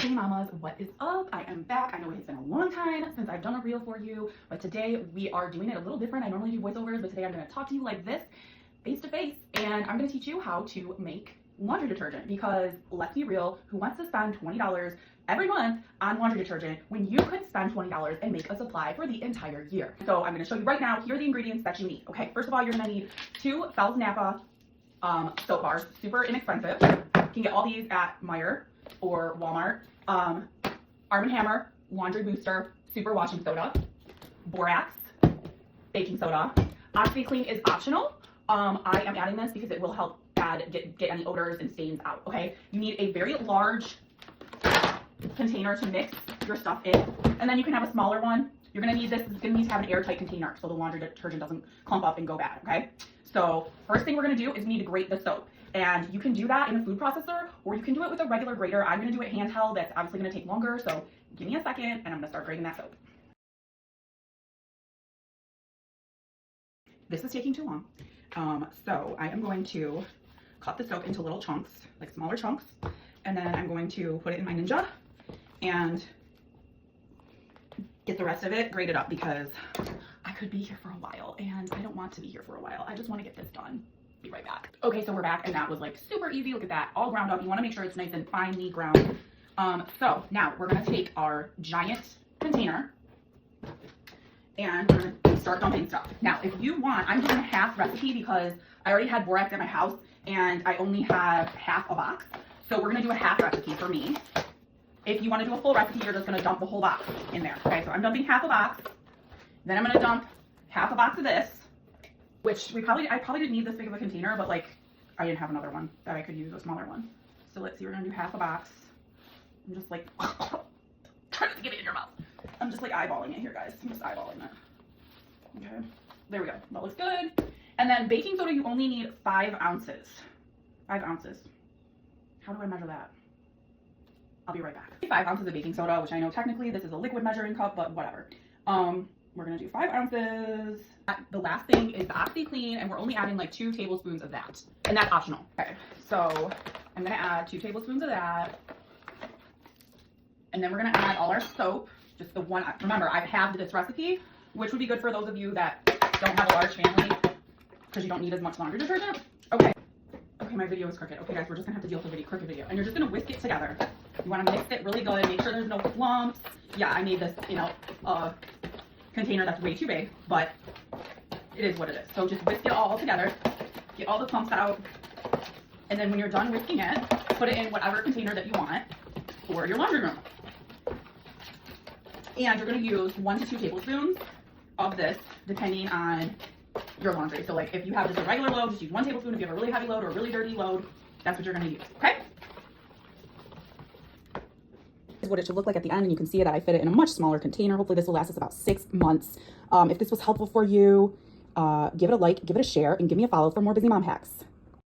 Hey mamas, what is up? I am back. I know it's been a long time since I've done a reel for you, but today we are doing it a little different. I normally do voiceovers, but today I'm going to talk to you like this, face to face, and I'm going to teach you how to make laundry detergent, because let's be real, who wants to spend $20 every month on laundry detergent when you could spend $20 and make a supply for the entire year? So I'm going to show you right now. Here are the ingredients that you need. Okay, first of all, you're going to need 2 Fells Napa soap bars, super inexpensive. You can get all these at Meijer or Walmart. Arm & Hammer laundry booster super washing soda, borax, baking soda. OxiClean is optional. I am adding this because it will help get any odors and stains out. Okay, you need a very large container to mix your stuff in, and then you can have a smaller one. You're gonna need this. It's gonna need to have an airtight container so the laundry detergent doesn't clump up and go bad. Okay, so first thing we're gonna do is we need to grate the soap. And you can do that in a food processor, or you can do it with a regular grater. I'm going to do it handheld. That's obviously going to take longer, so give me a second, and I'm going to start grating that soap. This is taking too long. So I am going to cut the soap into little chunks, like smaller chunks, and then I'm going to put it in my Ninja and get the rest of it grated up, because I could be here for a while, and I don't want to be here for a while. I just want to get this done. Be right back. Okay, so we're back, and that was like super easy. Look at that, all ground up. You want to make sure it's nice and finely ground. So now we're gonna take our giant container and we're gonna start dumping stuff. Now, if you want, I'm doing a half recipe because I already had borax at my house and I only have half a box. So we're gonna do a half recipe for me. If you want to do a full recipe, you're just gonna dump the whole box in there. Okay, so I'm dumping half a box. Then I'm gonna dump half a box of this, which I probably didn't need this big of a container, but like I didn't have another one that I could use, a smaller one. So let's see, we're gonna do half a box. I'm just like trying to get it in your mouth. I'm just like eyeballing it here, guys. I'm just eyeballing it. Okay, there we go. That looks good. And then baking soda, you only need 5 ounces. 5 ounces. How do I measure that? I'll be right back. 5 ounces of baking soda, which I know technically this is a liquid measuring cup, but whatever. We're gonna do 5 ounces. The last thing is the OxiClean, and we're only adding like 2 tablespoons of that, and that's optional. Okay, so I'm gonna add 2 tablespoons of that, and then we're gonna add all our soap, just the one. Remember, I have this recipe, which would be good for those of you that don't have a large family, because you don't need as much laundry detergent. Okay, my video is crooked. Okay, guys, we're just gonna have to deal with the crooked video, and you're just gonna whisk it together. You want to mix it really good, make sure there's no clumps. Yeah, I made this, container that's way too big, but it is what it is. So just whisk it all together, get all the clumps out, and then when you're done whisking it, put it in whatever container that you want for your laundry room. And you're going to use 1 to 2 tablespoons of this depending on your laundry. So like if you have just a regular load, just use 1 tablespoon. If you have a really heavy load or a really dirty load, that's what you're going to use. Okay? Is what it should look like at the end, and you can see that I fit it in a much smaller container. Hopefully this will last us about 6 months. If this was helpful for you, give it a like, give it a share, and give me a follow for more Busy Mom hacks.